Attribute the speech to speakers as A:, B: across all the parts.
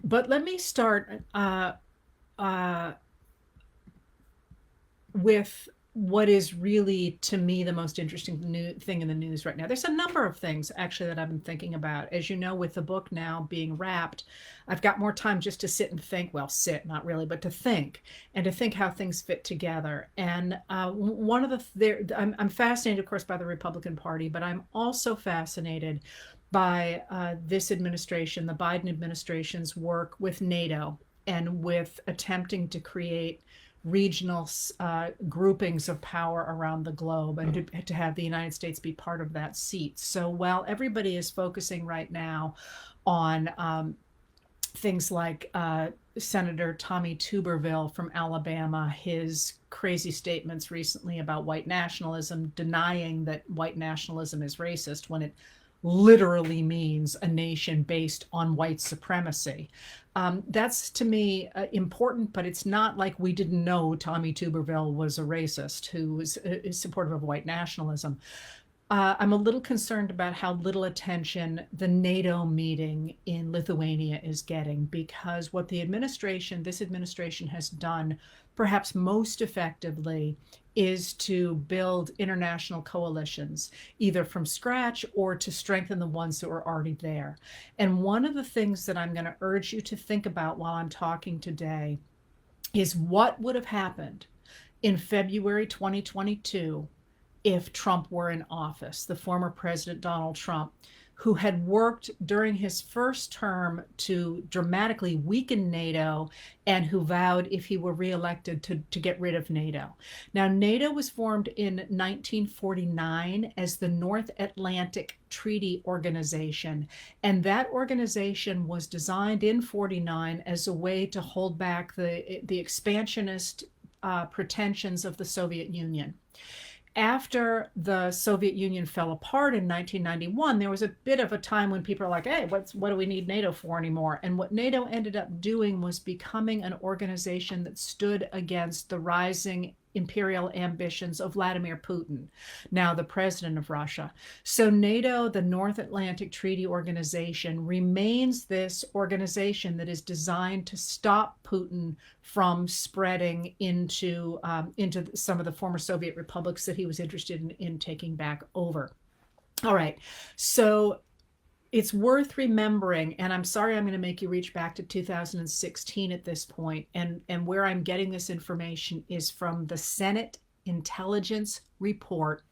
A: But let me start uh, with what is really, to me, the most interesting thing in the news right now. There's a number of things actually that I've been thinking about. As you know, with the book now being wrapped, I've got more time just to sit and think. Well, sit, not really, but to think and to think how things fit together. And one of I'm fascinated, of course, by the Republican Party, but I'm also fascinated by this administration, the Biden administration's work with NATO and with attempting to create regional groupings of around around the globe, and to have the United States be part of that seat. So while everybody is focusing right now on things like Senator Tommy Tuberville from Alabama, his crazy statements recently about white nationalism, denying that white nationalism is racist when it literally means a nation based on white supremacy. That's to me important, but it's not like we didn't know Tommy Tuberville was a racist who was supportive of white nationalism. I'm a little concerned about how little attention the NATO meeting in Lithuania is getting, because what this administration has done perhaps most effectively is to build international coalitions, either from scratch or to strengthen the ones that were already there. And one of the things that I'm going to urge you to think about while I'm talking today is what would have happened in February 2022 if Trump were in office, the former President Donald Trump, who had worked during his first term to dramatically weaken NATO and who vowed, if he were reelected, to get rid of NATO. Now, NATO was formed in 1949 as the North Atlantic Treaty Organization, and that organization was designed in 49 as a way to hold back the expansionist pretensions of the Soviet Union. After the Soviet Union fell apart in 1991, there was a bit of a time when people are like, hey, what do we need NATO for anymore? And what NATO ended up doing was becoming an organization that stood against the rising imperial ambitions of Vladimir Putin, now the president of Russia. So NATO, the North Atlantic Treaty Organization, remains this organization that is designed to stop Putin from spreading into some of the former Soviet republics that he was interested in taking back over. All right, so it's worth remembering, and I'm sorry I'm going to make you reach back to 2016 at this point, and where I'm getting this information is from the Senate Intelligence Report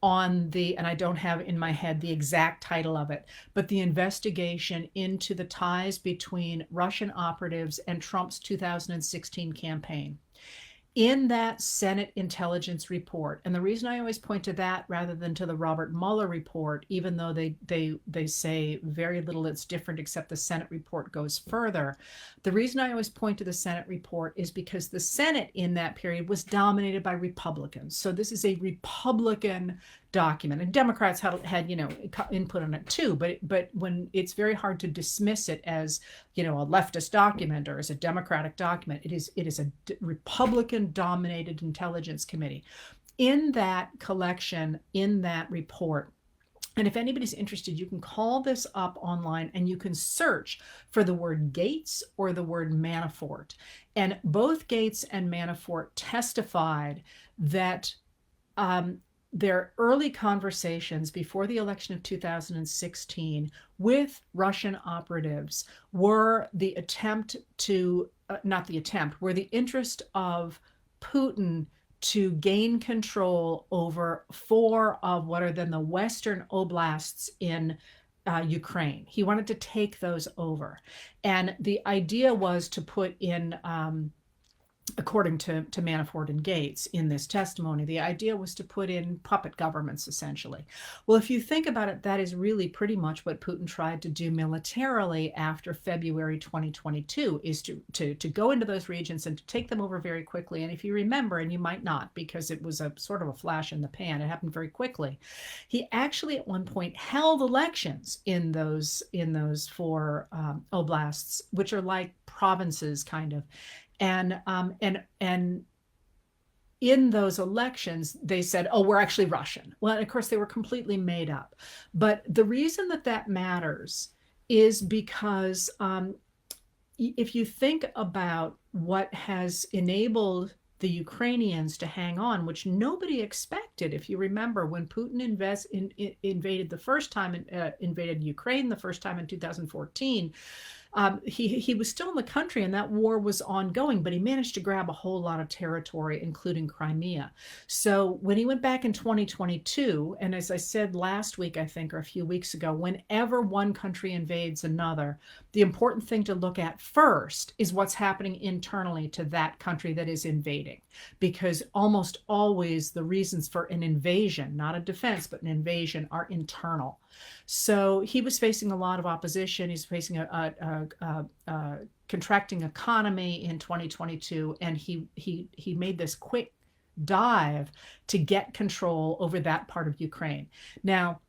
A: on and I don't have in my head the exact title of it, but the investigation into the ties between Russian operatives and Trump's 2016 campaign. In that Senate intelligence report, and the reason I always point to that rather than to the Robert Mueller report, even though they say very little that's different except the Senate report goes further, the reason I always point to the Senate report is because the Senate in that period was dominated by Republicans. So this is a Republican document, and Democrats had input on it too, but when it's very hard to dismiss it as a leftist document or as a Democratic document, it is a Republican dominated intelligence committee. In that collection, in that report, and if anybody's interested, you can call this up online and you can search for the word Gates or the word Manafort. And both Gates and Manafort testified that their early conversations before the election of 2016 with Russian operatives were the were the interest of Putin to gain control over 4 of what are then the Western oblasts in Ukraine. He wanted to take those over. And the idea was to put in according to Manafort and Gates in this testimony, the idea was to put in puppet governments, essentially. Well, if you think about it, that is really pretty much what Putin tried to do militarily after February 2022, is to go into those regions and to take them over very quickly. And if you remember, and you might not, because it was a sort of a flash in the pan, it happened very quickly. He actually at one point held elections in those 4 oblasts, which are like provinces, kind of. And in those elections, they said, oh, we're actually Russian. Well, of course, they were completely made up. But the reason that matters is because if you think about what has enabled the Ukrainians to hang on, which nobody expected. If you remember, when Putin invaded the first time, invaded Ukraine the first time in 2014, he was still in the country and that war was ongoing, but he managed to grab a whole lot of territory, including Crimea. So when he went back in 2022, and as I said last week, I think, or a few weeks ago, whenever one country invades another, the important thing to look at first is what's happening internally to that country that is invading, because almost always the reasons for an invasion, not a defense, but an invasion, are internal. So he was facing a lot of opposition. He's facing a contracting economy in 2022, and he made this quick dive to get control over that part of Ukraine. Now,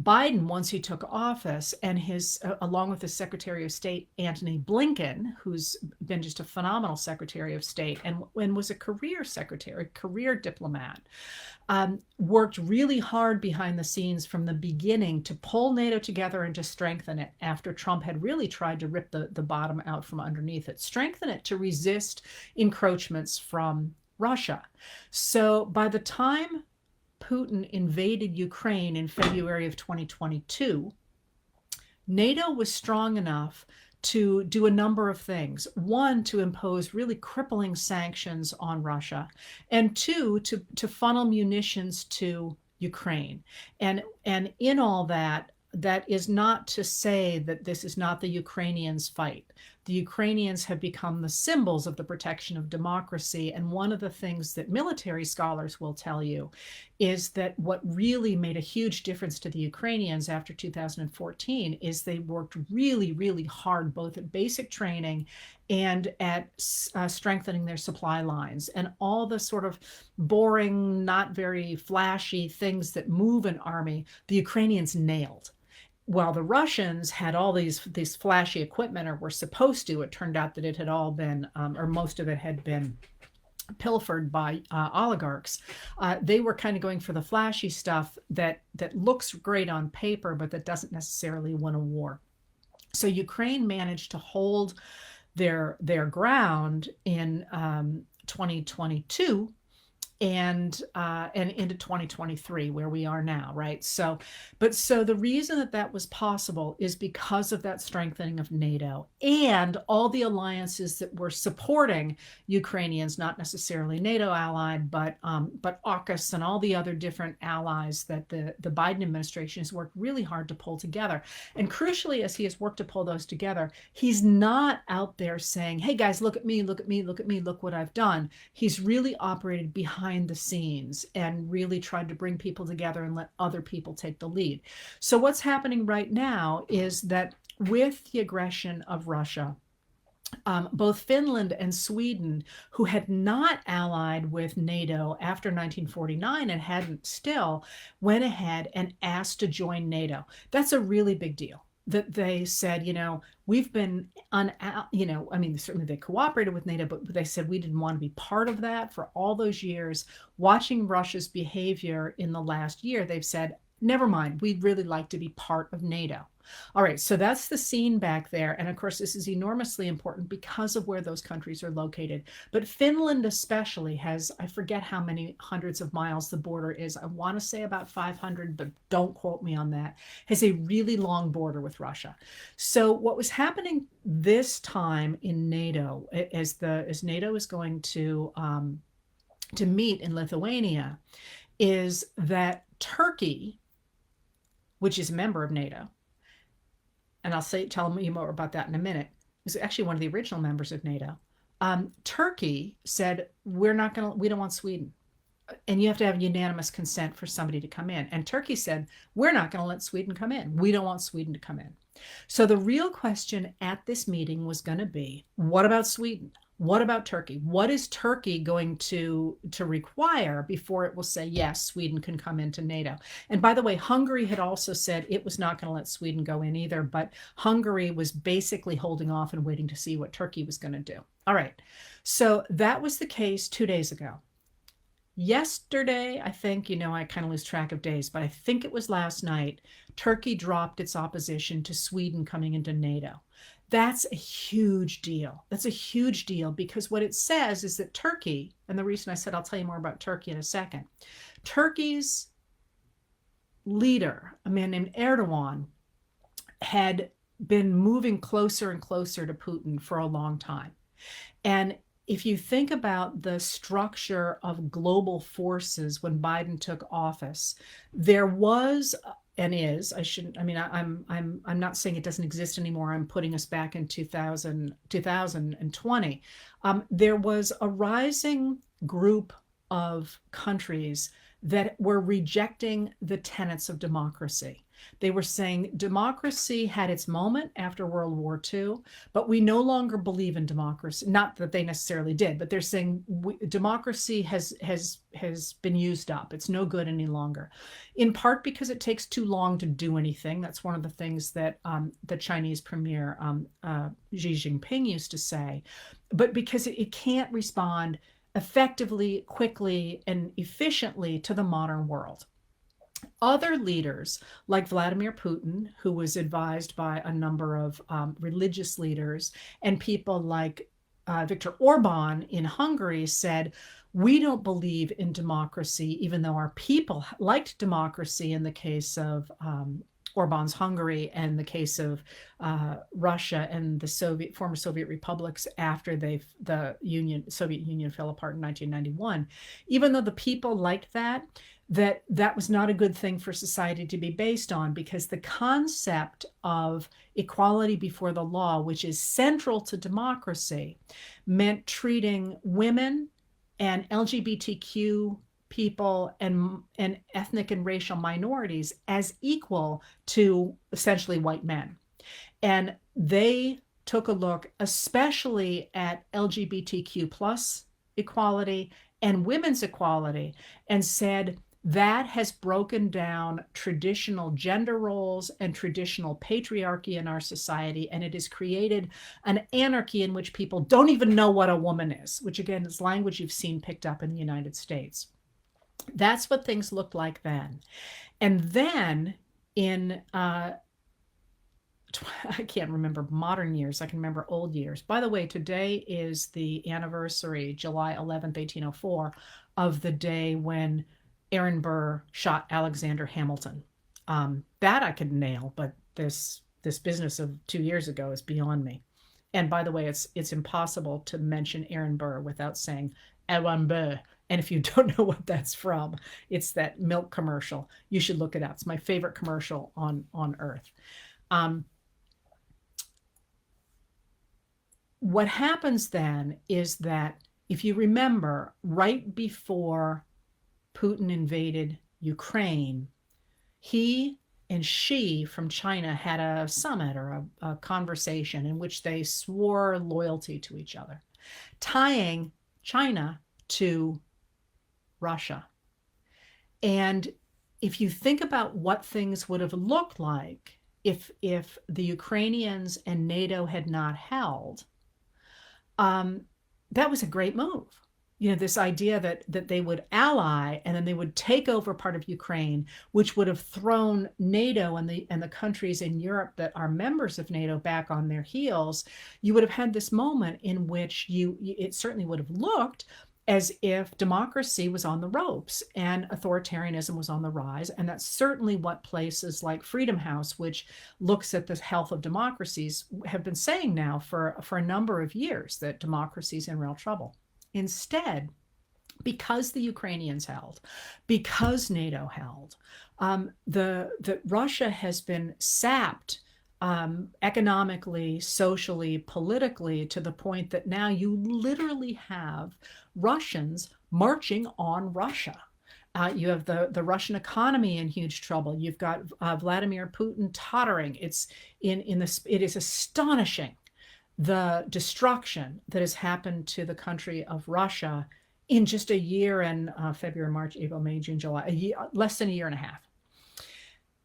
A: Biden, once he took office, and along with his Secretary of State, Antony Blinken, who's been just a phenomenal Secretary of State and was a career secretary, career diplomat, worked really hard behind the scenes from the beginning to pull NATO together and to strengthen it after Trump had really tried to rip the bottom out from underneath it, strengthen it to resist encroachments from Russia. So by the time Putin invaded Ukraine in February of 2022, NATO was strong enough to do a number of things. One, to impose really crippling sanctions on Russia, and two, to funnel munitions to Ukraine. And in all that, that is not to say that this is not the Ukrainians' fight. The Ukrainians have become the symbols of the protection of democracy. And one of the things that military scholars will tell you is that what really made a huge difference to the Ukrainians after 2014 is they worked really, really hard, both at basic training and at strengthening their supply lines, and all the sort of boring, not very flashy things that move an army, the Ukrainians nailed. While the Russians had all these flashy equipment, or were supposed to, it turned out that it had all been, or most of it had been pilfered by oligarchs. They were kind of going for the flashy stuff that looks great on paper, but that doesn't necessarily win a war. So Ukraine managed to hold their ground in 2022. And into 2023, where we are now, right? So the reason that was possible is because of that strengthening of NATO and all the alliances that were supporting Ukrainians, not necessarily NATO allied, but AUKUS and all the other different allies that the Biden administration has worked really hard to pull together. And crucially, as he has worked to pull those together, he's not out there saying, "Hey guys, look at me, look at me, look at me, look what I've done." He's really operated behind the scenes and really tried to bring people together and let other people take the lead. So what's happening right now is that with the aggression of Russia, both Finland and Sweden, who had not allied with NATO after 1949 and hadn't still, went ahead and asked to join NATO. That's a really big deal. That they said, we've been, certainly they cooperated with NATO, but they said we didn't want to be part of that for all those years. Watching Russia's behavior in the last year, they've said, never mind, we'd really like to be part of NATO. All right, so that's the scene back there. And of course, this is enormously important because of where those countries are located. But Finland especially has, I forget how many hundreds of miles the border is. I want to say about 500, but don't quote me on that. Has a really long border with Russia. So what was happening this time in NATO, as NATO is going to meet in Lithuania, is that Turkey, which is a member of NATO, and I'll tell you more about that in a minute, is actually one of the original members of NATO. Turkey said, we don't want Sweden. And you have to have unanimous consent for somebody to come in. And Turkey said, we're not going to let Sweden come in. We don't want Sweden to come in. So the real question at this meeting was going to be, what about Sweden? What about Turkey? What is Turkey going to require before it will say, yes, Sweden can come into NATO? And by the way, Hungary had also said it was not going to let Sweden go in either, but Hungary was basically holding off and waiting to see what Turkey was going to do. All right, so that was the case 2 days ago. Yesterday, I think, I kind of lose track of days, but I think it was last night, Turkey dropped its opposition to Sweden coming into NATO. That's a huge deal. That's a huge deal because what it says is that Turkey, and the reason I said I'll tell you more about Turkey in a second, Turkey's leader, a man named Erdogan, had been moving closer and closer to Putin for a long time. And if you think about the structure of global forces when Biden took office, there was and is, I shouldn't, I mean, I'm not saying it doesn't exist anymore. I'm putting us back in 2020. There was a rising group of countries that were rejecting the tenets of democracy. They were saying democracy had its moment after World War II, but we no longer believe in democracy. Not that they necessarily did, but they're saying democracy has been used up. It's no good any longer. In part because it takes too long to do anything. That's one of the things that the Chinese premier Xi Jinping used to say. But because it can't respond effectively, quickly, and efficiently to the modern world. Other leaders, like Vladimir Putin, who was advised by a number of religious leaders, and people like Viktor Orban in Hungary, said, we don't believe in democracy, even though our people liked democracy in the case of Orban's Hungary and the case of Russia and the former Soviet republics after the Soviet Union fell apart in 1991. Even though the people liked that was not a good thing for society to be based on, because the concept of equality before the law, which is central to democracy, meant treating women and LGBTQ people and ethnic and racial minorities as equal to essentially white men. And they took a look especially at LGBTQ plus equality and women's equality and said, that has broken down traditional gender roles and traditional patriarchy in our society, and it has created an anarchy in which people don't even know what a woman is, which again is language you've seen picked up in the United States. That's what things looked like then. And then in I can't remember modern years. I can remember old years. By the way, today is the anniversary, July 11th, 1804, of the day when Aaron Burr shot Alexander Hamilton. That I could nail, but this business of 2 years ago is beyond me. And by the way, it's impossible to mention Aaron Burr without saying Aaron Burr. And if you don't know what that's from, it's that milk commercial. You should look it up. It's my favorite commercial on earth. What happens then is that, if you remember, right before Putin invaded Ukraine, he and Xi from China had a summit or a conversation in which they swore loyalty to each other, tying China to Russia. And if you think about what things would have looked like if the Ukrainians and NATO had not held, that was a great move. This idea that they would ally and then they would take over part of Ukraine, which would have thrown NATO and the countries in Europe that are members of NATO back on their heels. You would have had this moment in which it certainly would have looked as if democracy was on the ropes and authoritarianism was on the rise. And that's certainly what places like Freedom House, which looks at the health of democracies, have been saying now for a number of years, that democracy is in real trouble. Instead, because the Ukrainians held, because NATO held, the Russia has been sapped economically, socially, politically, to the point that now you literally have Russians marching on Russia. You have the Russian economy in huge trouble. You've got Vladimir Putin tottering. It is astonishing, the destruction that has happened to the country of Russia in just a year and February, March, April, May, June, July, less than a year and a half.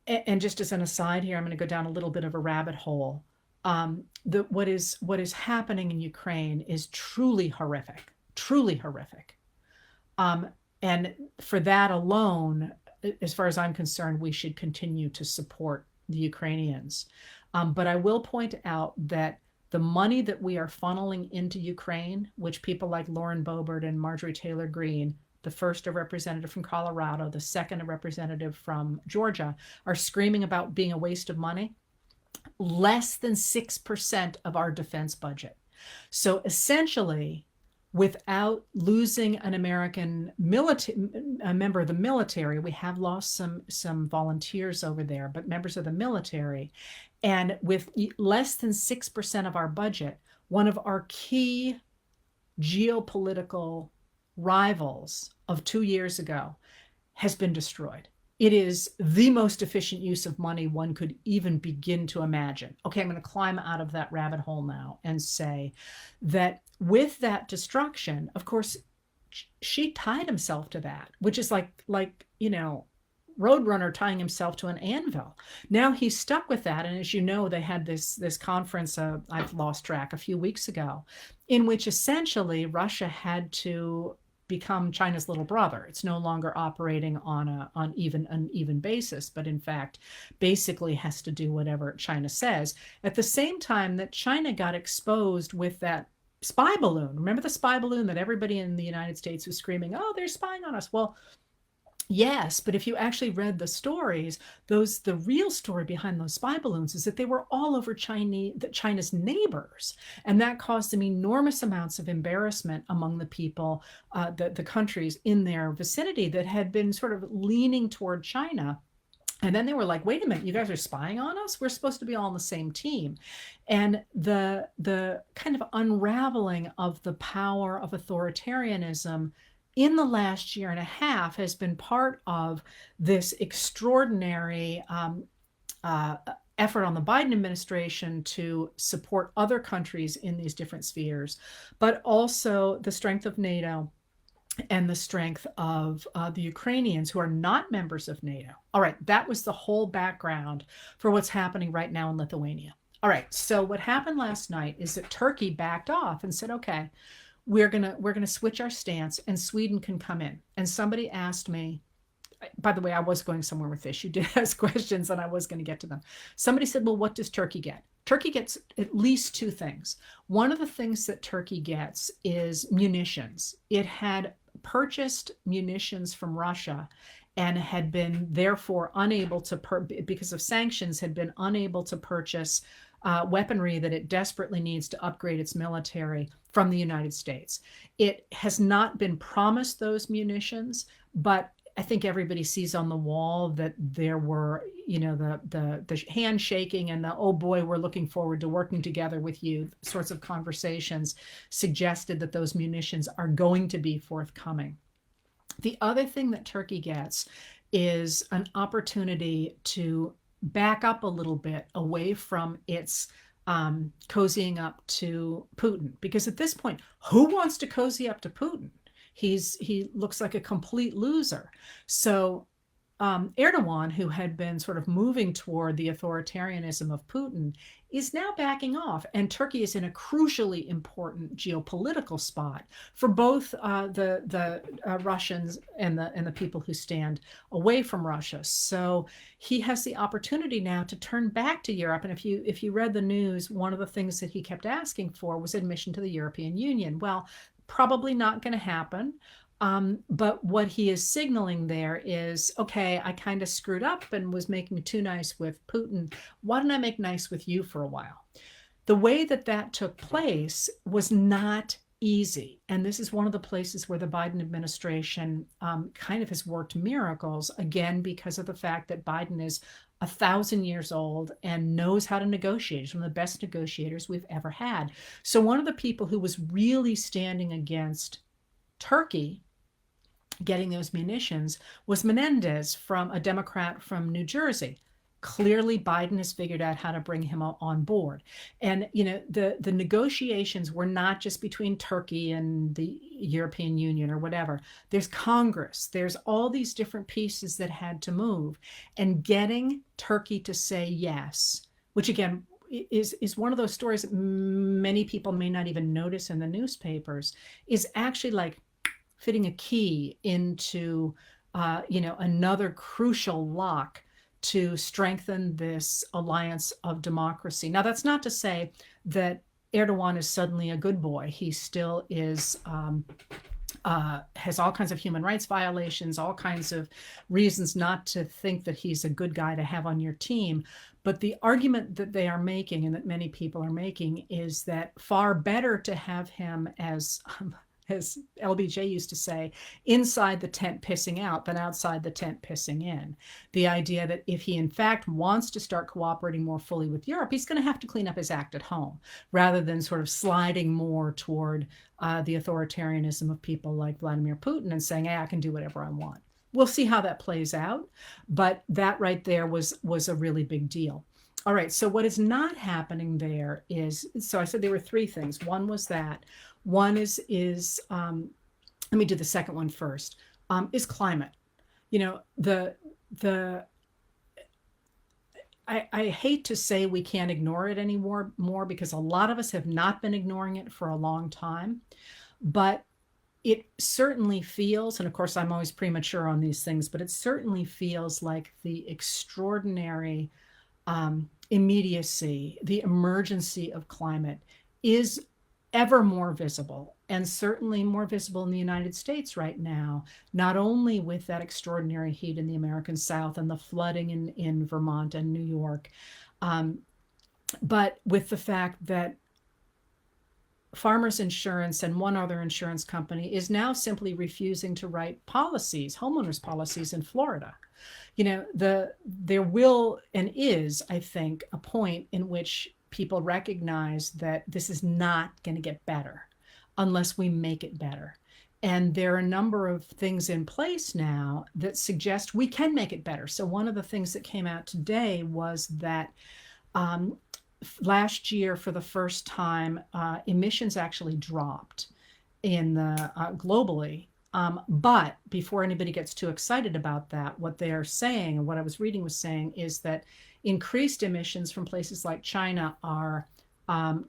A: And just as an aside here, I'm going to go down a little bit of a rabbit hole. What is happening in Ukraine is truly horrific, truly horrific. And for that alone, as far as I'm concerned, we should continue to support the Ukrainians. But I will point out that the money that we are funneling into Ukraine, which people like Lauren Boebert and Marjorie Taylor Greene, the first a representative from Colorado, the second a representative from Georgia, are screaming about being a waste of money, less than 6% of our defense budget. So essentially, without losing an American a member of the military, we have lost some volunteers over there, but members of the military, and with less than 6% of our budget, one of our key geopolitical rivals of 2 years ago has been destroyed. It is the most efficient use of money one could even begin to imagine. Okay, I'm going to climb out of that rabbit hole now and say that with that destruction, of course, Xi tied himself to that, which is like Roadrunner tying himself to an anvil. Now he's stuck with that. And as you know, they had this conference, I've lost track, a few weeks ago, in which essentially Russia had to become China's little brother. It's no longer operating on an even basis, but in fact, basically has to do whatever China says. At the same time that China got exposed with that spy balloon. Remember the spy balloon that everybody in the United States was screaming, oh, they're spying on us. Well, yes, but if you actually read the stories, the real story behind those spy balloons is that they were all over China's neighbors, and that caused them enormous amounts of embarrassment among the people, the countries in their vicinity that had been sort of leaning toward China. And then they were like, wait a minute, you guys are spying on us? We're supposed to be all on the same team. And the kind of unraveling of the power of authoritarianism in the last year and a half has been part of this extraordinary effort on the Biden administration to support other countries in these different spheres, but also the strength of NATO and the strength of the Ukrainians who are not members of NATO. All right, that was the whole background for what's happening right now in Lithuania. All right, so what happened last night is that Turkey backed off and said, okay, we're gonna switch our stance and Sweden can come in. And somebody asked me, by the way, I was going somewhere with this. You did ask questions and I was going to get to them. Somebody said, well, what does Turkey get? Turkey gets at least two things. One of the things that Turkey gets is munitions. It had purchased munitions from Russia and had been therefore unable to, because of sanctions, had been unable to purchase weaponry that it desperately needs to upgrade its military from the United States. It has not been promised those munitions, but I think everybody sees on the wall that there were, the handshaking and the, oh boy, we're looking forward to working together with you sorts of conversations suggested that those munitions are going to be forthcoming. The other thing that Turkey gets is an opportunity to back up a little bit away from its cozying up to Putin. Because at this point, who wants to cozy up to Putin? He looks like a complete loser. So Erdogan, who had been sort of moving toward the authoritarianism of Putin, is now backing off. And Turkey is in a crucially important geopolitical spot for both the Russians and the people who stand away from Russia. So he has the opportunity now to turn back to Europe. And if you read the news, one of the things that he kept asking for was admission to the European Union. Well, probably not going to happen. But what he is signaling there is, okay, I kind of screwed up and was making too nice with Putin. Why don't I make nice with you for a while? The way that took place was not easy. And this is one of the places where the Biden administration kind of has worked miracles, again, because of the fact that Biden is 1,000 years old and knows how to negotiate. He's one of the best negotiators we've ever had. So one of the people who was really standing against Turkey getting those munitions was Menendez, a Democrat from New Jersey. Clearly, Biden has figured out how to bring him on board. And, the negotiations were not just between Turkey and the European Union or whatever. There's Congress. There's all these different pieces that had to move. And getting Turkey to say yes, which again, is one of those stories that many people may not even notice in the newspapers, is actually like fitting a key into, another crucial lock to strengthen this alliance of democracy. Now, that's not to say that Erdogan is suddenly a good boy. He still is. Has all kinds of human rights violations, all kinds of reasons not to think that he's a good guy to have on your team. But the argument that they are making, and that many people are making, is that far better to have him as LBJ used to say, inside the tent pissing out than outside the tent pissing in. The idea that if he in fact wants to start cooperating more fully with Europe, he's going to have to clean up his act at home, rather than sort of sliding more toward the authoritarianism of people like Vladimir Putin and saying, hey, I can do whatever I want. We'll see how that plays out, but that right there was a really big deal. All right, so what is not happening there is, so I said there were three things. One was that. One is let me do the second one first, is climate. I hate to say we can't ignore it anymore, because a lot of us have not been ignoring it for a long time, but it certainly feels, and of course I'm always premature on these things, but it certainly feels like the extraordinary immediacy, the emergency of climate is ever more visible, and certainly more visible in the United States right now, not only with that extraordinary heat in the American South and the flooding in Vermont and New York, but with the fact that Farmers Insurance and one other insurance company is now simply refusing to write policies, homeowners policies in Florida. There will and is, I think, a point in which people recognize that this is not going to get better unless we make it better. And there are a number of things in place now that suggest we can make it better. So one of the things that came out today was that last year, for the first time, emissions actually dropped in the globally. But before anybody gets too excited about that, what they are saying, and what I was reading was saying, is that increased emissions from places like China are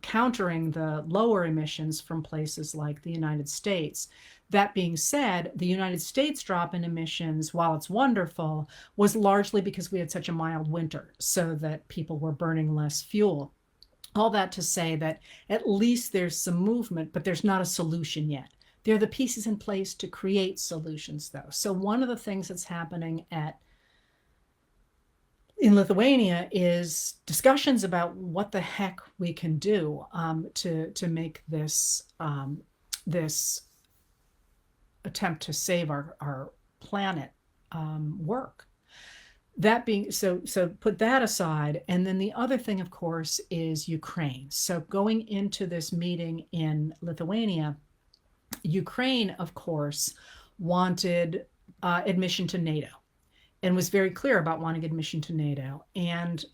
A: countering the lower emissions from places like the United States. That being said, the United States drop in emissions, while it's wonderful, was largely because we had such a mild winter, so that people were burning less fuel. All that to say that at least there's some movement, but there's not a solution yet. There are the pieces in place to create solutions, though. So one of the things that's happening in Lithuania is discussions about what the heck we can do to make this attempt to save our planet work. That being so put that aside, and then the other thing, of course, is Ukraine. So going into this meeting in Lithuania, Ukraine, of course, wanted admission to NATO, and was very clear about wanting admission to NATO. And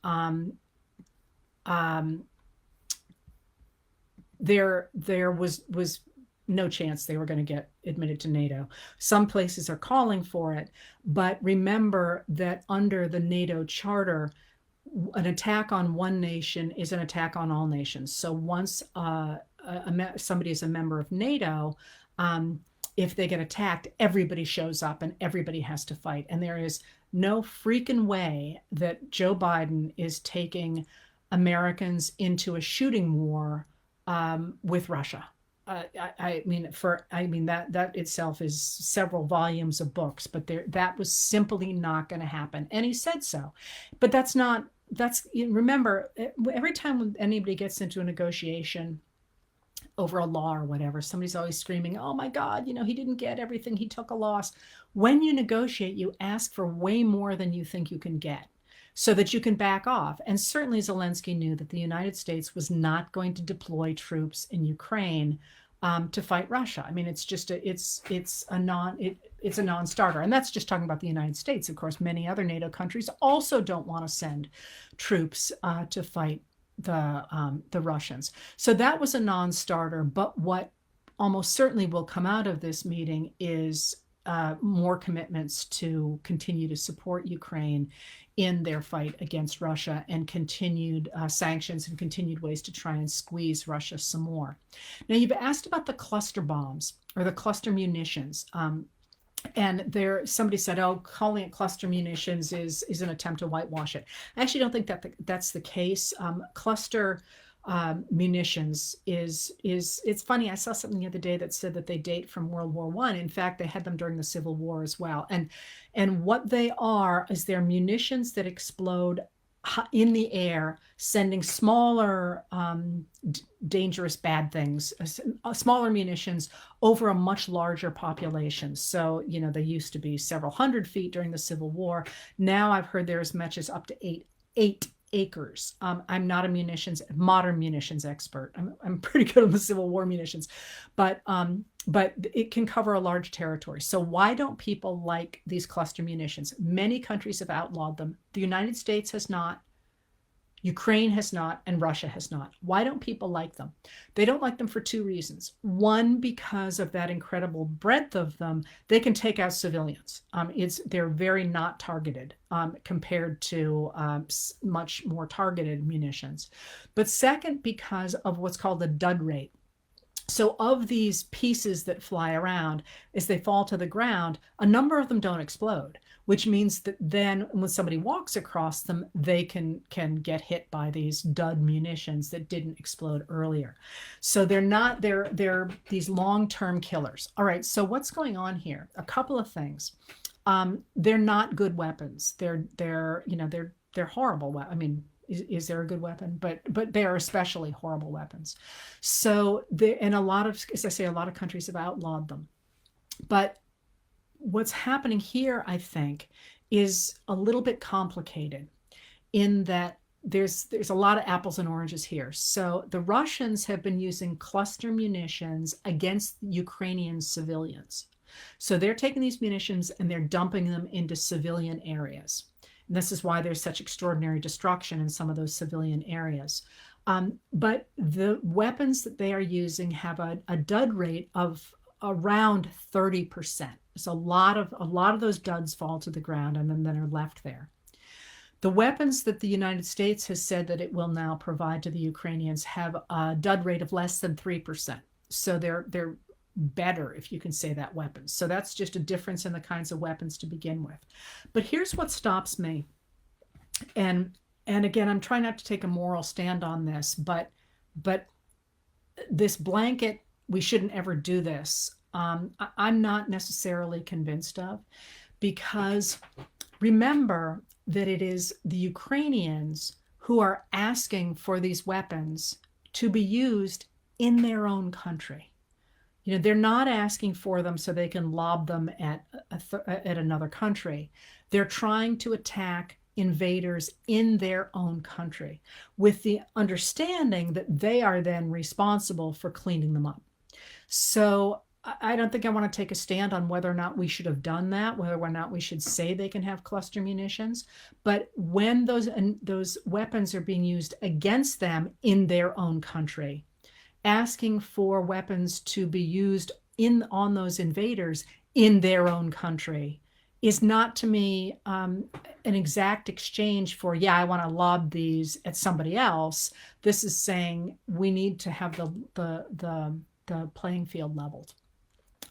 A: there was no chance they were going to get admitted to NATO. Some places are calling for it, but remember that under the NATO charter, an attack on one nation is an attack on all nations. So once somebody is a member of NATO, if they get attacked, everybody shows up and everybody has to fight. And there is no freaking way that Joe Biden is taking Americans into a shooting war with Russia. I mean, that itself is several volumes of books, but that was simply not going to happen. And he said so. But remember, every time anybody gets into a negotiation over a law or whatever, somebody's always screaming, oh my God, he didn't get everything, he took a loss. When you negotiate, you ask for way more than you think you can get, so that you can back off. And certainly Zelensky knew that the United States was not going to deploy troops in Ukraine to fight Russia. I mean, it's just it's a non-starter. And that's just talking about the United States. Of course, many other NATO countries also don't want to send troops to fight the Russians. So that was a non-starter. But what almost certainly will come out of this meeting is more commitments to continue to support Ukraine in their fight against Russia, and continued sanctions and continued ways to try and squeeze Russia some more. Now, you've asked about the cluster bombs or the cluster munitions. And there, somebody said, "Oh, calling it cluster munitions is an attempt to whitewash it." I actually don't think that that's the case. Cluster munitions it's funny. I saw something the other day that said that they date from World War I. In fact, they had them during the Civil War as well. And what they are is they're munitions that explode in the air, sending smaller dangerous bad things, smaller munitions over a much larger population. So, they used to be several hundred feet during the Civil War. Now I've heard they're as much as up to eight acres. I'm not a modern munitions expert. I'm pretty good on the Civil War munitions, but it can cover a large territory. So why don't people like these cluster munitions? Many countries have outlawed them. The United States has not. Ukraine has not, and Russia has not. Why don't people like them? They don't like them for two reasons. One, because of that incredible breadth of them, they can take out civilians. They're very not targeted compared to much more targeted munitions. But second, because of what's called the dud rate. So of these pieces that fly around, as they fall to the ground, a number of them don't explode, which means that then when somebody walks across them, they can get hit by these dud munitions that didn't explode earlier. So they're these long-term killers. All right, so what's going on here? A couple of things. They're not good weapons. They're horrible. I mean, is there a good weapon? But they are especially horrible weapons. So and as I say, a lot of countries have outlawed them. But what's happening here, I think, is a little bit complicated in that there's a lot of apples and oranges here. So the Russians have been using cluster munitions against Ukrainian civilians. So they're taking these munitions and they're dumping them into civilian areas. And this is why there's such extraordinary destruction in some of those civilian areas. But the weapons that they are using have a dud rate of around 30%. So a lot of those duds fall to the ground and then are left there. The weapons that the United States has said that it will now provide to the Ukrainians have a dud rate of less than 3%. So they're better, if you can say that, weapons. So that's just a difference in the kinds of weapons to begin with. But here's what stops me. And again, I'm trying not to take a moral stand on this, but this blanket, we shouldn't ever do this, I'm not necessarily convinced of, because remember that it is the Ukrainians who are asking for these weapons to be used in their own country. They're not asking for them so they can lob them at another country. They're trying to attack invaders in their own country with the understanding that they are then responsible for cleaning them up. So I don't think I want to take a stand on whether or not we should have done that, whether or not we should say they can have cluster munitions. But when those weapons are being used against them in their own country, asking for weapons to be used on those invaders in their own country is not, to me, an exact exchange for, yeah, I want to lob these at somebody else. This is saying we need to have the playing field leveled.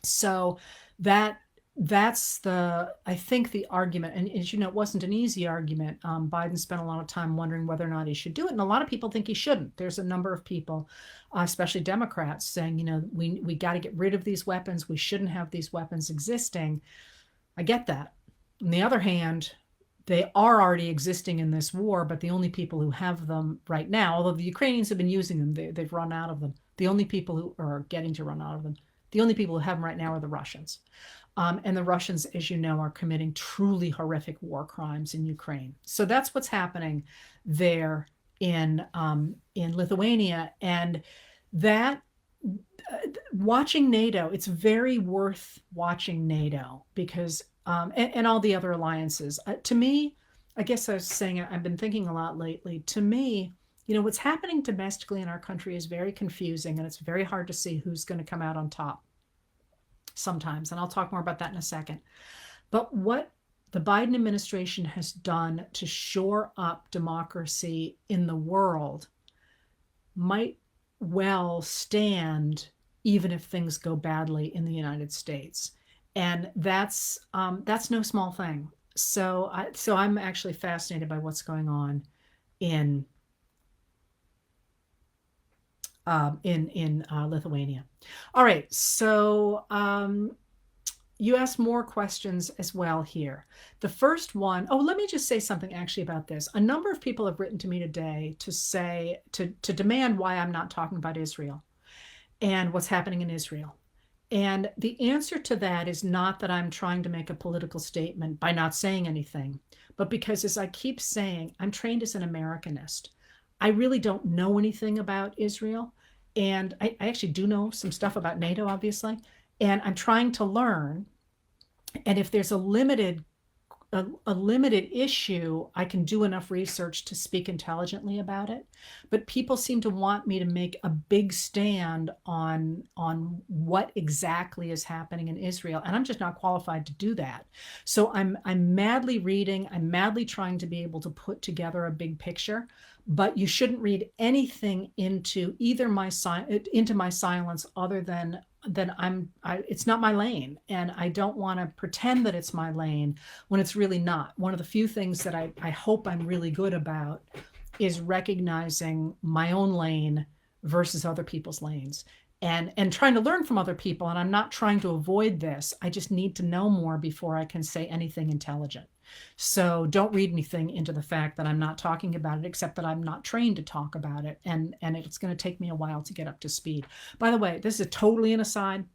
A: So that's I think the argument. And as you know, it wasn't an easy argument. Biden spent a lot of time wondering whether or not he should do it. And a lot of people think he shouldn't. There's a number of people, especially Democrats, saying, we got to get rid of these weapons. We shouldn't have these weapons existing. I get that. On the other hand, they are already existing in this war, but the only people who have them right now, although the Ukrainians have been using them, they've run out of them. The only people who are getting to run out of them, the only people who have them right now are the Russians. And the Russians, as you know, are committing truly horrific war crimes in Ukraine. So that's what's happening there in Lithuania. And that watching NATO, it's very worth watching NATO because and all the other alliances. To me, I guess I was saying, I've been thinking a lot lately. To me, what's happening domestically in our country is very confusing, and it's very hard to see who's going to come out on top. sometimes, and I'll talk more about that in a second. But what the Biden administration has done to shore up democracy in the world might well stand even if things go badly in the United States. And that's no small thing. So I'm actually fascinated by what's going on in Lithuania. All right, so you asked more questions as well here. The first one, oh, let me just say something actually about this. A number of people have written to me today to demand why I'm not talking about Israel and what's happening in Israel. And the answer to that is not that I'm trying to make a political statement by not saying anything, but because, as I keep saying, I'm trained as an Americanist. I really don't know anything about Israel. And I actually do know some stuff about NATO, obviously. And I'm trying to learn. And if there's a limited issue, I can do enough research to speak intelligently about it. But people seem to want me to make a big stand on what exactly is happening in Israel, and I'm just not qualified to do that. So I'm madly reading. I'm madly trying to be able to put together a big picture. But you shouldn't read anything into my silence other than it's not my lane, and I don't want to pretend that it's my lane when it's really not. One of the few things that I hope I'm really good about is recognizing my own lane versus other people's lanes, and trying to learn from other people. And I'm not trying to avoid this. I just need to know more before I can say anything intelligent. So don't read anything into the fact that I'm not talking about it, except that I'm not trained to talk about it. And it's going to take me a while to get up to speed. By the way, this is totally an aside.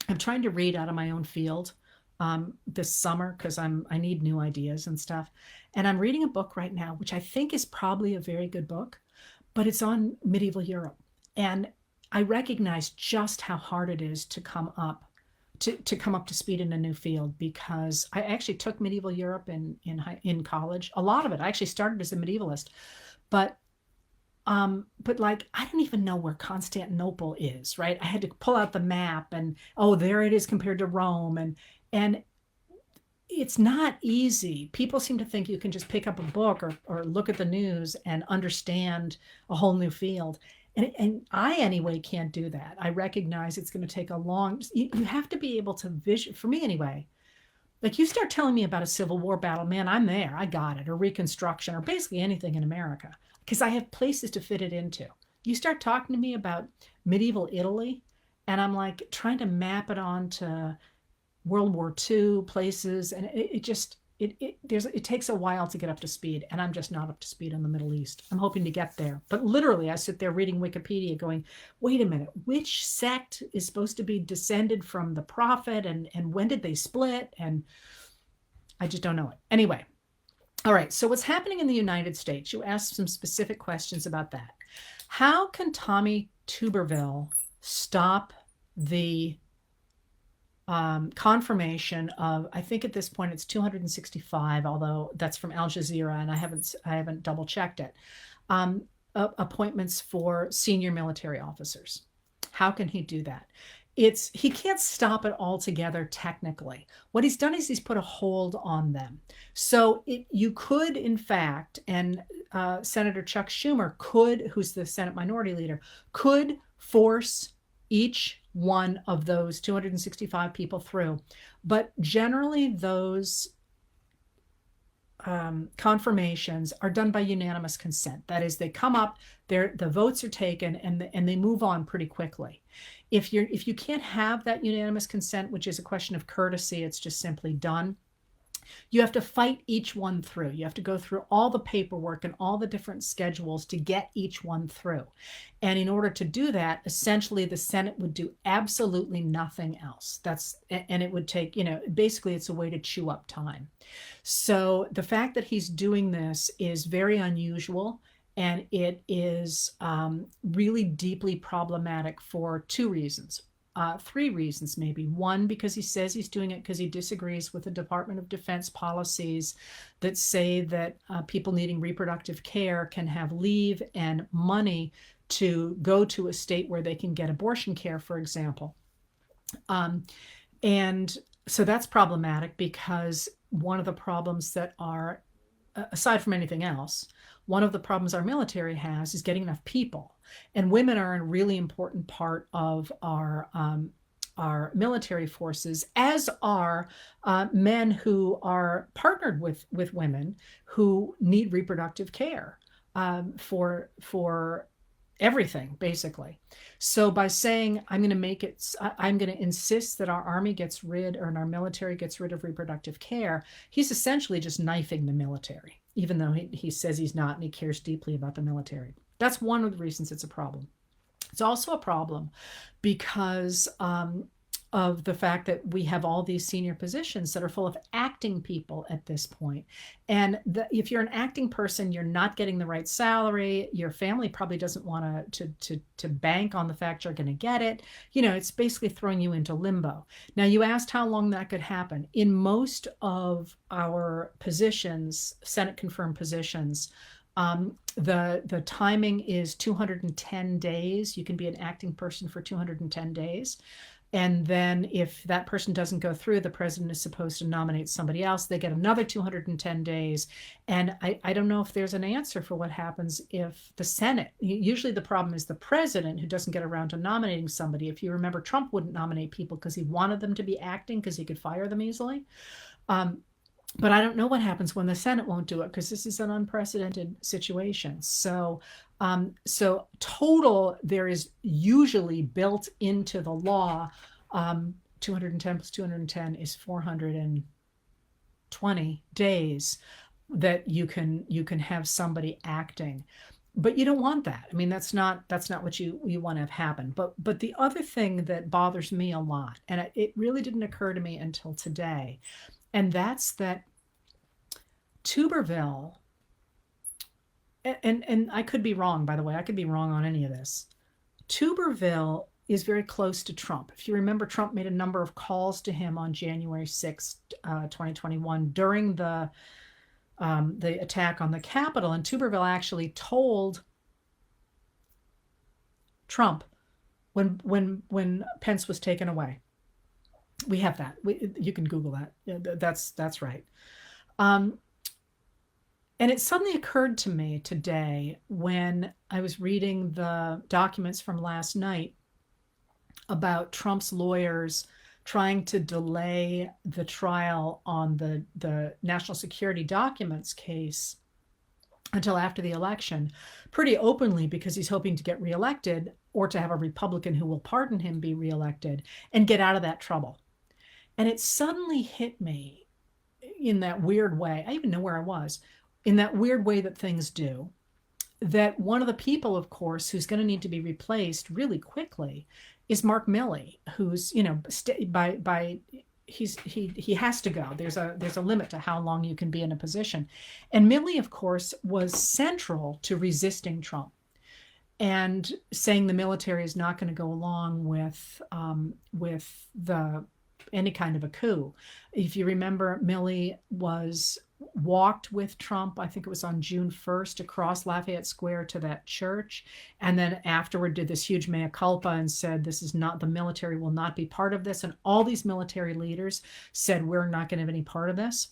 A: I'm trying to read out of my own field this summer because I need new ideas and stuff. And I'm reading a book right now, which I think is probably a very good book, but it's on medieval Europe. And I recognize just how hard it is to come up to speed in a new field, because I actually took medieval Europe in college. A lot of it. I actually started as a medievalist, but like, I don't even know where Constantinople is, right? I had to pull out the map and, oh, there it is compared to Rome. And it's not easy. People seem to think you can just pick up a book or look at the news and understand a whole new field. And I, anyway, can't do that. I recognize it's going to take you have to be able to vision, for me anyway. Like, you start telling me about a Civil War battle, man, I'm there. I got it. Or Reconstruction, or basically anything in America, because I have places to fit it into. You start talking to me about medieval Italy, and I'm like trying to map it onto World War II places, and it takes a while to get up to speed, and I'm just not up to speed on the Middle East. I'm hoping to get there, but literally I sit there reading Wikipedia going, wait a minute, which sect is supposed to be descended from the prophet, and when did they split? And I just don't know it. Anyway, all right, so what's happening in the United States? You asked some specific questions about that. How can Tommy Tuberville stop the confirmation of, I think at this point it's 265, although that's from Al Jazeera and I haven't double checked it, appointments for senior military officers? How can he do that? He can't stop it altogether technically. What he's done is he's put a hold on them. So you could, in fact, and Senator Chuck Schumer who's the Senate Minority Leader, could force each one of those 265 people through. But generally those confirmations are done by unanimous consent. That is, they come up, the votes are taken, and they move on pretty quickly. If you can't have that unanimous consent, which is a question of courtesy, it's just simply done, you have to fight each one through. You have to go through all the paperwork and all the different schedules to get each one through. And in order to do that, essentially the Senate would do absolutely nothing else. And it would take, basically it's a way to chew up time. So the fact that he's doing this is very unusual, and it is really deeply problematic for two reasons. Three reasons, maybe. One, because he says he's doing it because he disagrees with the Department of Defense policies that say that people needing reproductive care can have leave and money to go to a state where they can get abortion care, for example. And so that's problematic because one of the problems that are, aside from anything else, one of the problems our military has is getting enough people. And women are a really important part of our military forces, as are men who are partnered with women who need reproductive care for everything, basically. So by saying I'm going to insist that our army gets rid, or our military gets rid of reproductive care, he's essentially just knifing the military, even though he says he's not and he cares deeply about the military. That's one of the reasons it's a problem. It's also a problem because of the fact that we have all these senior positions that are full of acting people at this point. And if you're an acting person, you're not getting the right salary. Your family probably doesn't want to bank on the fact you're going to get it. It's basically throwing you into limbo. Now, you asked how long that could happen. In most of our positions, Senate confirmed positions, the timing is 210 days. You can be an acting person for 210 days. And then if that person doesn't go through, the president is supposed to nominate somebody else. They get another 210 days. And I don't know if there's an answer for what happens if the Senate, usually the problem is the president who doesn't get around to nominating somebody. If you remember, Trump wouldn't nominate people because he wanted them to be acting because he could fire them easily. But I don't know what happens when the Senate won't do it, because this is an unprecedented situation. So total, there is usually built into the law, 210 plus 210 is 420 days that you can have somebody acting. But you don't want that. I mean, that's not what you want to have happen. But the other thing that bothers me a lot, and it really didn't occur to me until today, and that's that Tuberville, and I could be wrong, by the way, I could be wrong on any of this. Tuberville is very close to Trump. If you remember, Trump made a number of calls to him on January 6th, 2021, during the attack on the Capitol. And Tuberville actually told Trump when Pence was taken away. We have that. You can Google that. That's right. And it suddenly occurred to me today when I was reading the documents from last night about Trump's lawyers trying to delay the trial on the national security documents case until after the election, pretty openly, because he's hoping to get reelected, or to have a Republican who will pardon him be reelected and get out of that trouble. And it suddenly hit me in that weird way. I even know where I was. In that weird way that things do, that one of the people, of course, who's going to need to be replaced really quickly is Mark Milley, who's, he has to go. There's a limit to how long you can be in a position. And Milley, of course, was central to resisting Trump and saying the military is not going to go along with any kind of a coup. If you remember, Milley walked with Trump, I think it was on June 1st, across Lafayette Square to that church, and then afterward did this huge mea culpa and said, the military will not be part of this. And all these military leaders said, we're not going to have any part of this.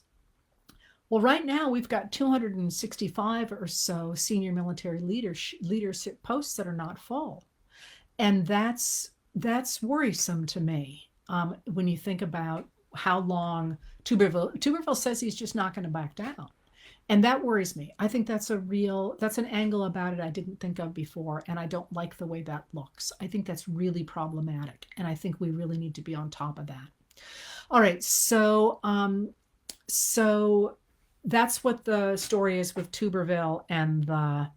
A: Well, right now we've got 265 or so senior military leadership posts that are not full. And that's worrisome to me. When you think about how long Tuberville says he's just not going to back down. And that worries me. I think that's an angle about it I didn't think of before. And I don't like the way that looks. I think that's really problematic. And I think we really need to be on top of that. All right. So that's what the story is with Tuberville and the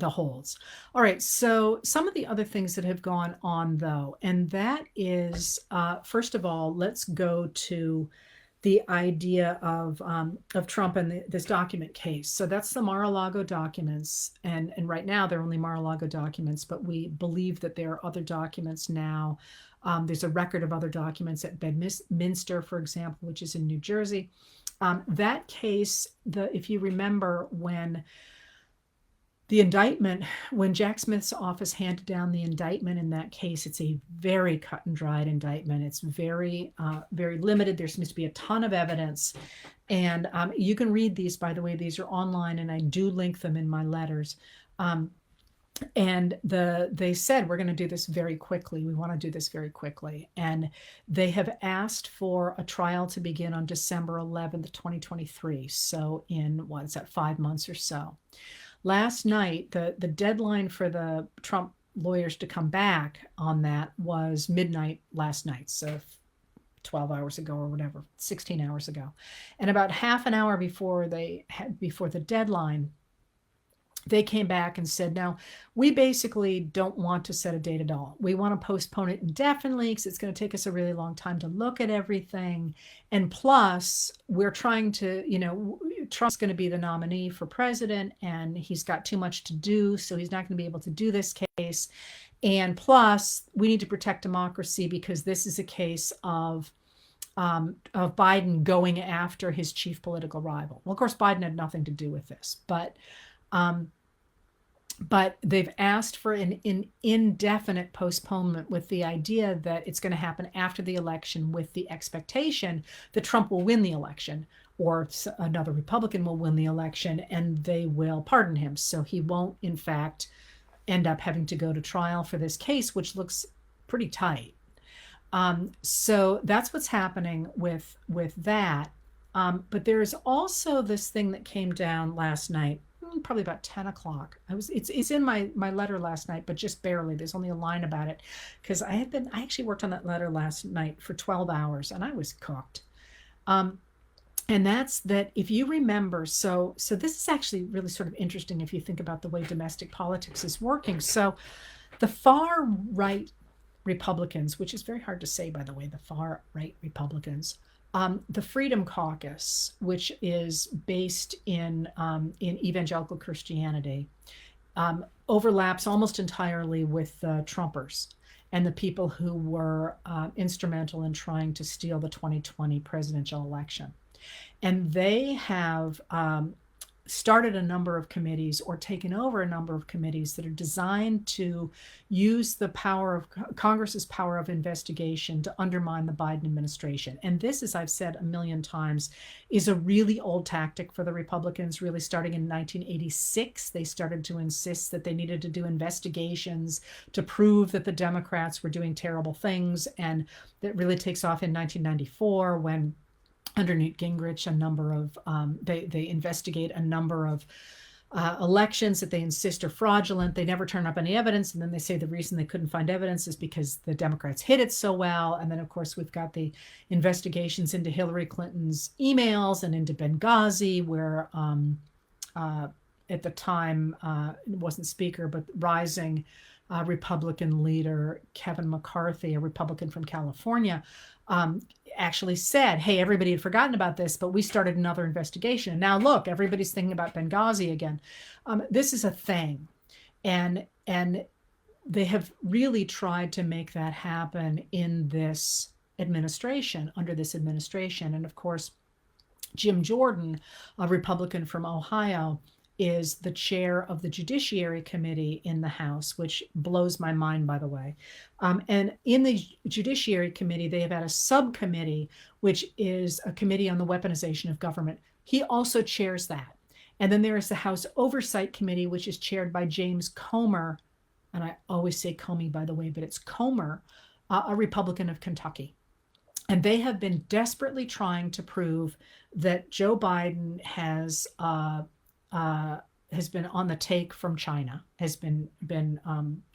A: holds. All right, so some of the other things that have gone on, though, and that is, first of all, let's go to the idea of Trump and this document case. So that's the Mar-a-Lago documents, and right now they're only Mar-a-Lago documents, but we believe that there are other documents now. There's a record of other documents at Bedminster, for example, which is in New Jersey. That case, if you remember, when The indictment, when Jack Smith's office handed down the indictment in that case, it's a very cut and dried indictment. It's very, very limited. There seems to be a ton of evidence. And you can read these, by the way, these are online, and I do link them in my letters. And they said, we're going to do this very quickly. We want to do this very quickly. And they have asked for a trial to begin on December 11th, 2023. So in, what is that, 5 months or so. Last night, the deadline for the Trump lawyers to come back on that was midnight last night. So 12 hours ago or whatever, 16 hours ago. And about half an hour before the deadline, they came back and said, now, we basically don't want to set a date at all. We want to postpone it indefinitely because it's going to take us a really long time to look at everything. And plus, we're trying to, Trump's going to be the nominee for president, and he's got too much to do, so he's not going to be able to do this case. And plus, we need to protect democracy because this is a case of Biden going after his chief political rival. Well, of course, Biden had nothing to do with this, but they've asked for an indefinite postponement with the idea that it's going to happen after the election, with the expectation that Trump will win the election or another Republican will win the election and they will pardon him. So he won't, in fact, end up having to go to trial for this case, which looks pretty tight. So that's what's happening with that. But there's also this thing that came down last night, probably about 10 o'clock. It's in my letter last night, but just barely. There's only a line about it because I actually worked on that letter last night for 12 hours and I was cooked. And that's that, if you remember, so this is actually really sort of interesting if you think about the way domestic politics is working. So the far right Republicans, which is very hard to say, by the way, the far right Republicans, the Freedom Caucus, which is based in evangelical Christianity, overlaps almost entirely with the Trumpers and the people who were instrumental in trying to steal the 2020 presidential election. And they have started a number of committees or taken over a number of committees that are designed to use the power of Congress's power of investigation to undermine the Biden administration. And this, as I've said a million times, is a really old tactic for the Republicans. Really starting in 1986, they started to insist that they needed to do investigations to prove that the Democrats were doing terrible things. And that really takes off in 1994 when, under Newt Gingrich, a number of they investigate a number of elections that they insist are fraudulent. They never turn up any evidence, and then they say the reason they couldn't find evidence is because the Democrats hid it so well. And then, of course, we've got the investigations into Hillary Clinton's emails and into Benghazi, where at the time it wasn't Speaker, but rising Republican leader Kevin McCarthy, a Republican from California, actually said, hey, everybody had forgotten about this, but we started another investigation. And now look, everybody's thinking about Benghazi again. This is a thing. And they have really tried to make that happen in this administration, under this administration. And of course, Jim Jordan, a Republican from Ohio, is the chair of the Judiciary Committee in the House, which blows my mind, by the way. And in the Judiciary Committee, they have had a subcommittee, which is a committee on the weaponization of government. He also chairs that. And then there is the House Oversight Committee, which is chaired by James Comer. And I always say Comey, by the way, but it's Comer, a Republican of Kentucky. And they have been desperately trying to prove that Joe Biden has been on the take from China, has been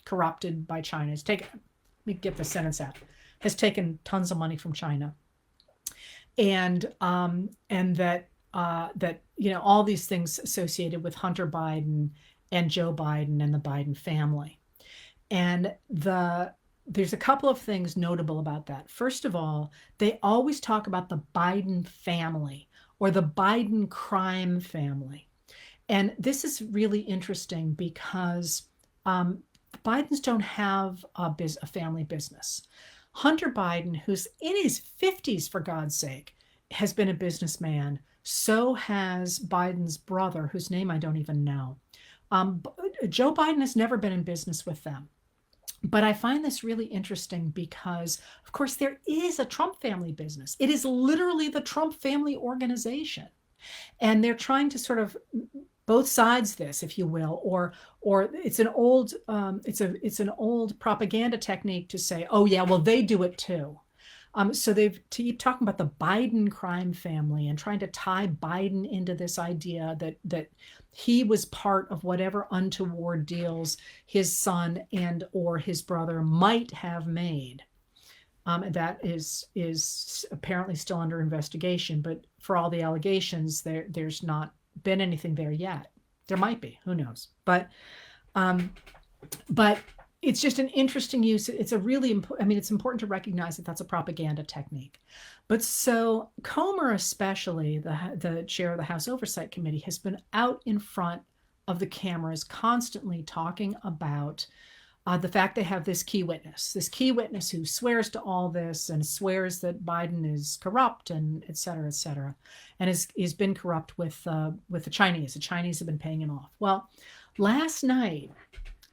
A: corrupted by China, has taken, let me get the sentence out, has taken tons of money from China, and that all these things associated with Hunter Biden and Joe Biden and the Biden family. And there's a couple of things notable about that. First of all, they always talk about the Biden family or the Biden crime family. And this is really interesting because Bidens don't have a family business. Hunter Biden, who's in his 50s, for God's sake, has been a businessman. So has Biden's brother, whose name I don't even know. Joe Biden has never been in business with them. But I find this really interesting because, of course, there is a Trump family business. It is literally the Trump family organization. And they're trying to sort of both sides this, if you will, or it's an old it's an old propaganda technique to say, oh yeah, well they do it too. So they've keep talking about the Biden crime family and trying to tie Biden into this idea that he was part of whatever untoward deals his son and or his brother might have made. That is apparently still under investigation, but for all the allegations, there's not been anything there yet. There might be, who knows? But it's just an interesting use. It's a really, I mean, it's important to recognize that that's a propaganda technique. But so Comer, especially the chair of the House Oversight Committee, has been out in front of the cameras constantly talking about the fact they have this key witness who swears to all this and swears that Biden is corrupt and et cetera, and has been corrupt with the Chinese. The Chinese have been paying him off. Well, last night,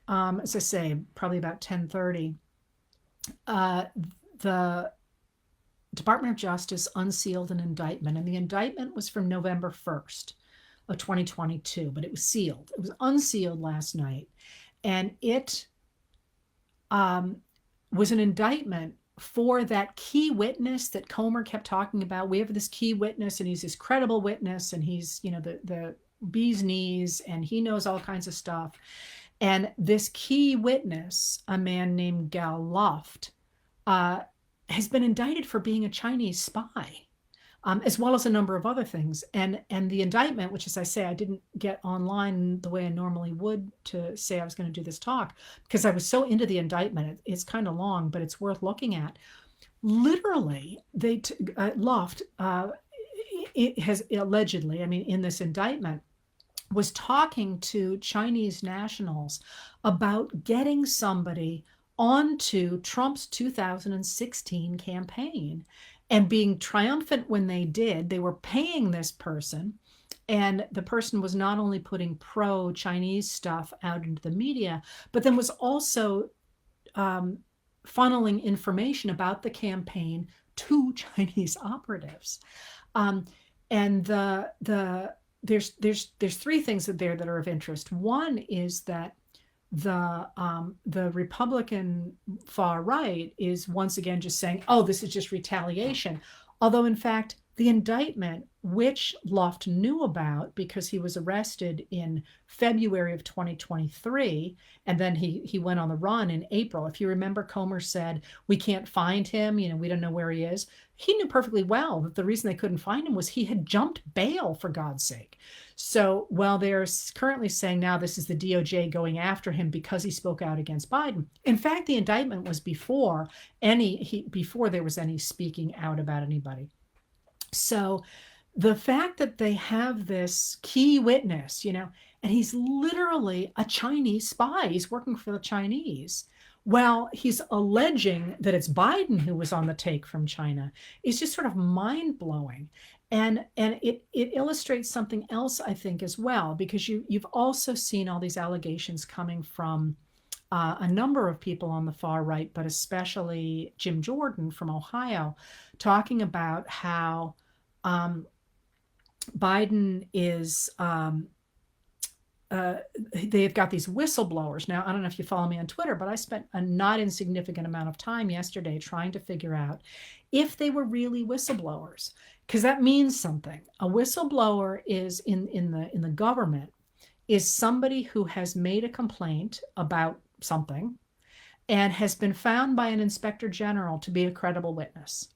A: as I say, probably about 10:30, the Department of Justice unsealed an indictment, and the indictment was from November 1st of 2022, but it was sealed. It was unsealed last night, and it was an indictment for that key witness that Comer kept talking about. We have this key witness, and he's this credible witness, and he's, you know, the bee's knees, and he knows all kinds of stuff. And this key witness, a man named Gal Luft, has been indicted for being a Chinese spy, as well as a number of other things. And the indictment, which, as I say, I didn't get online the way I normally would to say I was going to do this talk, because I was so into the indictment. It's kind of long, but it's worth looking at. Literally, Luft, it has allegedly, I mean, in this indictment, was talking to Chinese nationals about getting somebody onto Trump's 2016 campaign and being triumphant when they did. They were paying this person, and the person was not only putting pro-Chinese stuff out into the media, but then was also funneling information about the campaign to Chinese operatives. And there's three things there that are of interest. One is that the Republican far right is once again just saying, oh, this is just retaliation. Although in fact, the indictment, which Luft knew about because he was arrested in February of 2023, and then he went on the run in April. If you remember, Comer said, we can't find him, you know, we don't know where he is. He knew perfectly well that the reason they couldn't find him was he had jumped bail, for God's sake. So while they're currently saying now this is the DOJ going after him because he spoke out against Biden, in fact, the indictment was before there was any speaking out about anybody. So the fact that they have this key witness, you know, and he's literally a Chinese spy, he's working for the Chinese. Well, he's alleging that it's Biden who was on the take from China. It's just sort of mind-blowing. And it illustrates something else, I think, as well, because you've also seen all these allegations coming from a number of people on the far right, but especially Jim Jordan from Ohio, talking about how Biden is, they've got these whistleblowers. Now, I don't know if you follow me on Twitter, but I spent a not insignificant amount of time yesterday trying to figure out if they were really whistleblowers, because that means something. A whistleblower is in the government is somebody who has made a complaint about something and has been found by an inspector general to be a credible witness.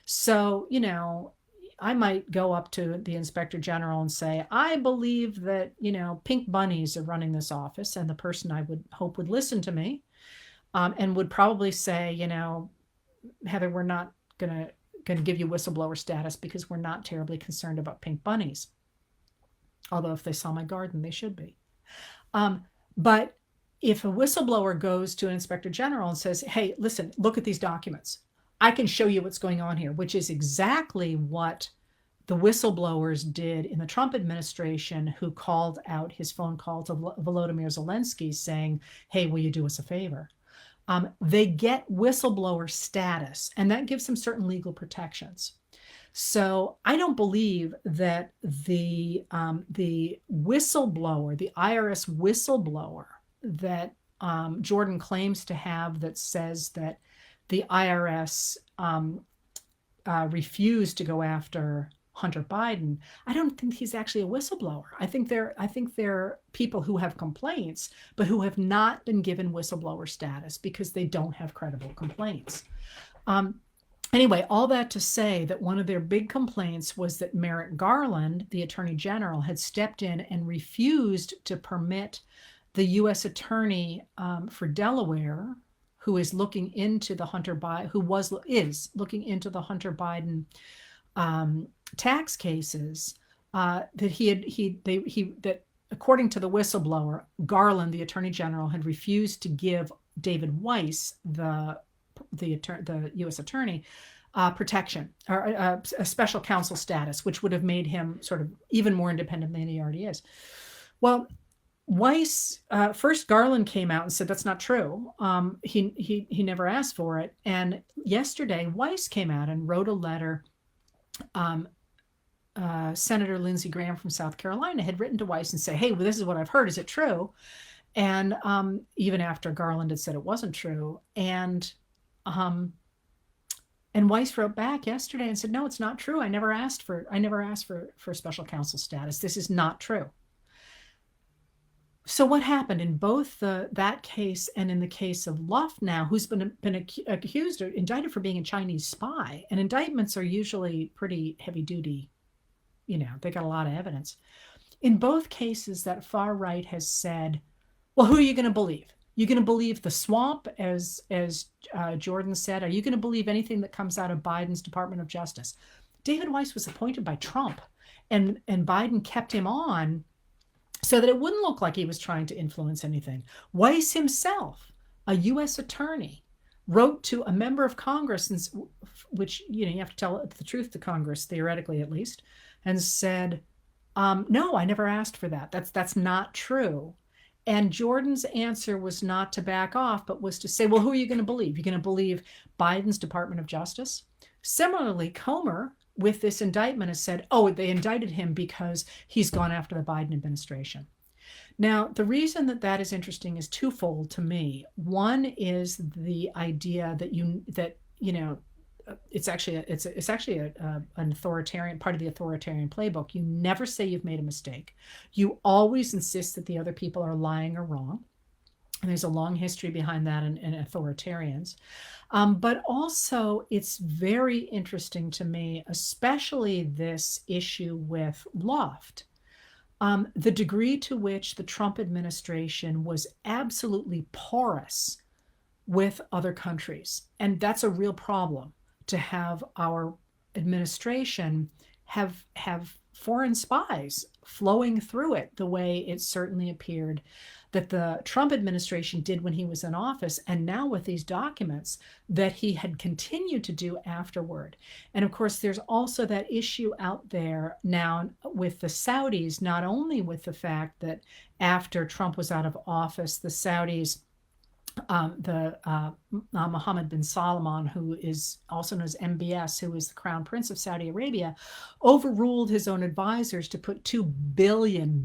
A: So, you know, I might go up to the inspector general and say, I believe that, you know, pink bunnies are running this office, and the person I would hope would listen to me and would probably say, you know, Heather, we're not going to give you whistleblower status because we're not terribly concerned about pink bunnies. Although if they saw my garden, they should be. But if a whistleblower goes to an inspector general and says, hey, listen, look at these documents, I can show you what's going on here, which is exactly what the whistleblowers did in the Trump administration, who called out his phone call to Volodymyr Zelensky saying, hey, will you do us a favor? They get whistleblower status, and that gives them certain legal protections. So I don't believe that the whistleblower, the IRS whistleblower that Jordan claims to have, that says that the IRS refused to go after Hunter Biden, I don't think he's actually a whistleblower. I think they're people who have complaints, but who have not been given whistleblower status because they don't have credible complaints. Anyway, all that to say that one of their big complaints was that Merrick Garland, the Attorney General, had stepped in and refused to permit the U.S. Attorney for Delaware, who is looking into the Hunter Biden, is looking into the Hunter Biden tax cases, that according to the whistleblower, Garland, the Attorney General, had refused to give David Weiss, the U.S. Attorney, protection, or a special counsel status, which would have made him sort of even more independent than he already is. Well, Weiss, first Garland came out and said that's not true. He never asked for it. And yesterday, Weiss came out and wrote a letter. Senator Lindsey Graham from South Carolina had written to Weiss and say, hey, well, this is what I've heard. Is it true? And even after Garland had said it wasn't true. And Weiss wrote back yesterday and said, no, it's not true. I never asked for special counsel status. This is not true. So what happened in both that case and in the case of Luffnow, who's been accused or indicted for being a Chinese spy, and indictments are usually pretty heavy duty, they got a lot of evidence. In both cases, that far right has said, well, who are you going to believe? You going to believe the swamp, as Jordan said? Are you going to believe anything that comes out of Biden's Department of Justice? David Weiss was appointed by Trump, and Biden kept him on so that it wouldn't look like he was trying to influence anything. Weiss himself, a U.S. attorney, wrote to a member of Congress, which, you have to tell the truth to Congress, theoretically at least, and said, no, I never asked for that. That's not true. And Jordan's answer was not to back off, but was to say, well, who are you going to believe? You're going to believe Biden's Department of Justice? Similarly, Comer, with this indictment, has said, oh, they indicted him because he's gone after the Biden administration. Now, the reason that is interesting is twofold to me. One is the idea that it's actually an authoritarian part of the authoritarian playbook. You never say you've made a mistake. You always insist that the other people are lying or wrong. And there's a long history behind that in authoritarians. But also, it's very interesting to me, especially this issue with Loft, the degree to which the Trump administration was absolutely porous with other countries. And that's a real problem, to have our administration have foreign spies flowing through it the way it certainly appeared that the Trump administration did when he was in office, and now with these documents that he had continued to do afterward. And of course, there's also that issue out there now with the Saudis, not only with the fact that after Trump was out of office, the Saudis, Mohammed bin Salman, who is also known as MBS, who is the Crown Prince of Saudi Arabia, overruled his own advisors to put $2 billion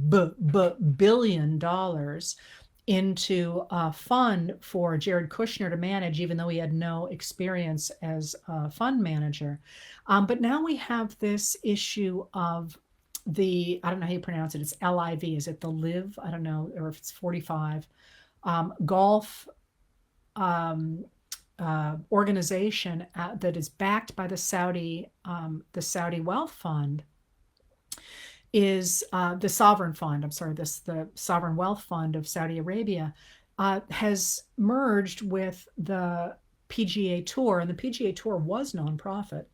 A: into a fund for Jared Kushner to manage, even though he had no experience as a fund manager. But now we have this issue of I don't know how you pronounce it, it's LIV, is it the LIV? I don't know, or if it's 45. Gulf organization that is backed by the Saudi Wealth Fund is the Sovereign Fund. The Sovereign Wealth Fund of Saudi Arabia has merged with the PGA Tour, and the PGA Tour was nonprofit.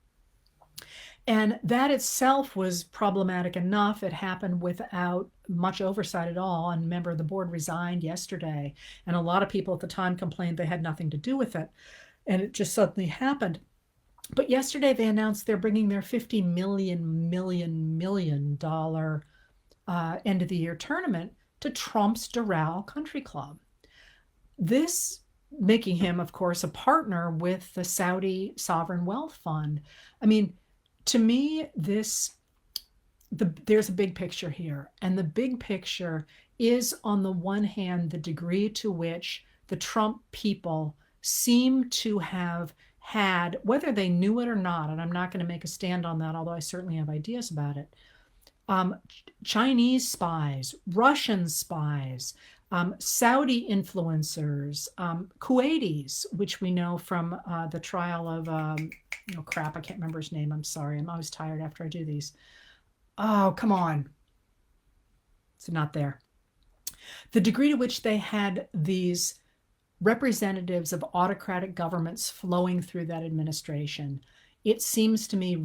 A: And that itself was problematic enough. It happened without much oversight at all. And a member of the board resigned yesterday. And a lot of people at the time complained they had nothing to do with it. And it just suddenly happened. But yesterday they announced they're bringing their $50 million end of the year tournament to Trump's Doral Country Club. This making him, of course, a partner with the Saudi Sovereign Wealth Fund. I mean, to me, there's a big picture here. And the big picture is, on the one hand, the degree to which the Trump people seem to have had, whether they knew it or not, and I'm not going to make a stand on that, although I certainly have ideas about it, Chinese spies, Russian spies, Saudi influencers, Kuwaitis, which we know from the trial of, crap, I can't remember his name. I'm sorry. I'm always tired after I do these. Oh, come on. It's not there. The degree to which they had these representatives of autocratic governments flowing through that administration, it seems to me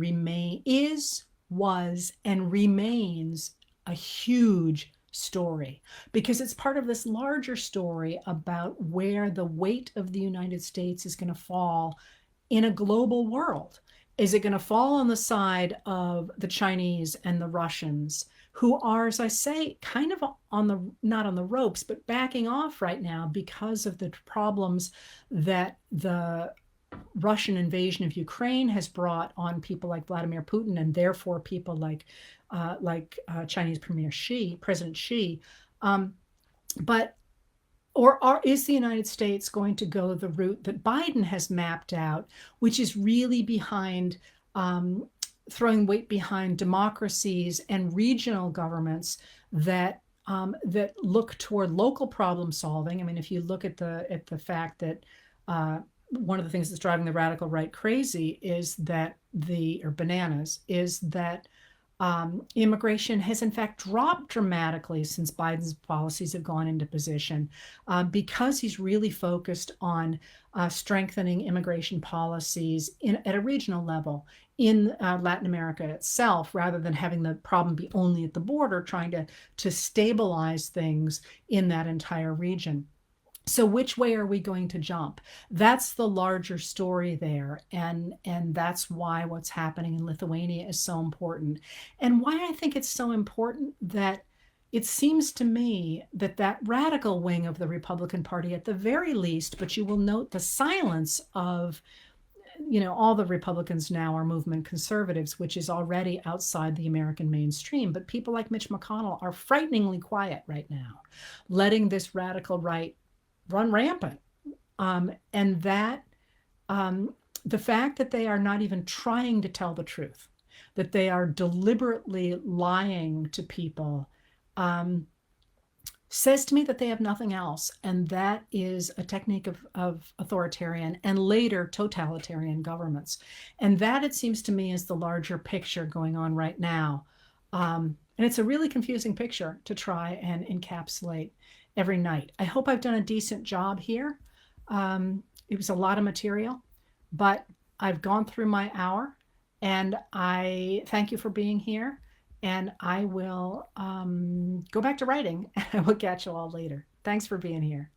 A: was, and remains a huge story, because it's part of this larger story about where the weight of the United States is going to fall in a global world. Is it going to fall on the side of the Chinese and the Russians, who are, as I say, kind of not on the ropes, but backing off right now because of the problems that the Russian invasion of Ukraine has brought on people like Vladimir Putin, and therefore people like Chinese President Xi. Is the United States going to go the route that Biden has mapped out, which is really behind throwing weight behind democracies and regional governments that look toward local problem solving? I mean, if you look at the fact that one of the things that's driving the radical right crazy is that immigration has in fact dropped dramatically since Biden's policies have gone into position, because he's really focused on strengthening immigration policies at a regional level in Latin America itself, rather than having the problem be only at the border, trying to stabilize things in that entire region. So which way are we going to jump? That's the larger story there. And that's why what's happening in Lithuania is so important. And why I think it's so important that it seems to me that radical wing of the Republican Party, at the very least, but you will note the silence of, all the Republicans now are movement conservatives, which is already outside the American mainstream. But people like Mitch McConnell are frighteningly quiet right now, letting this radical right run rampant. And that the fact that they are not even trying to tell the truth, that they are deliberately lying to people, says to me that they have nothing else. And that is a technique of authoritarian and later totalitarian governments. And that, it seems to me, is the larger picture going on right now. And it's a really confusing picture to try and encapsulate every night. I hope I've done a decent job here. It was a lot of material, but I've gone through my hour, and I thank you for being here. And I will go back to writing, and I will catch you all later. Thanks for being here.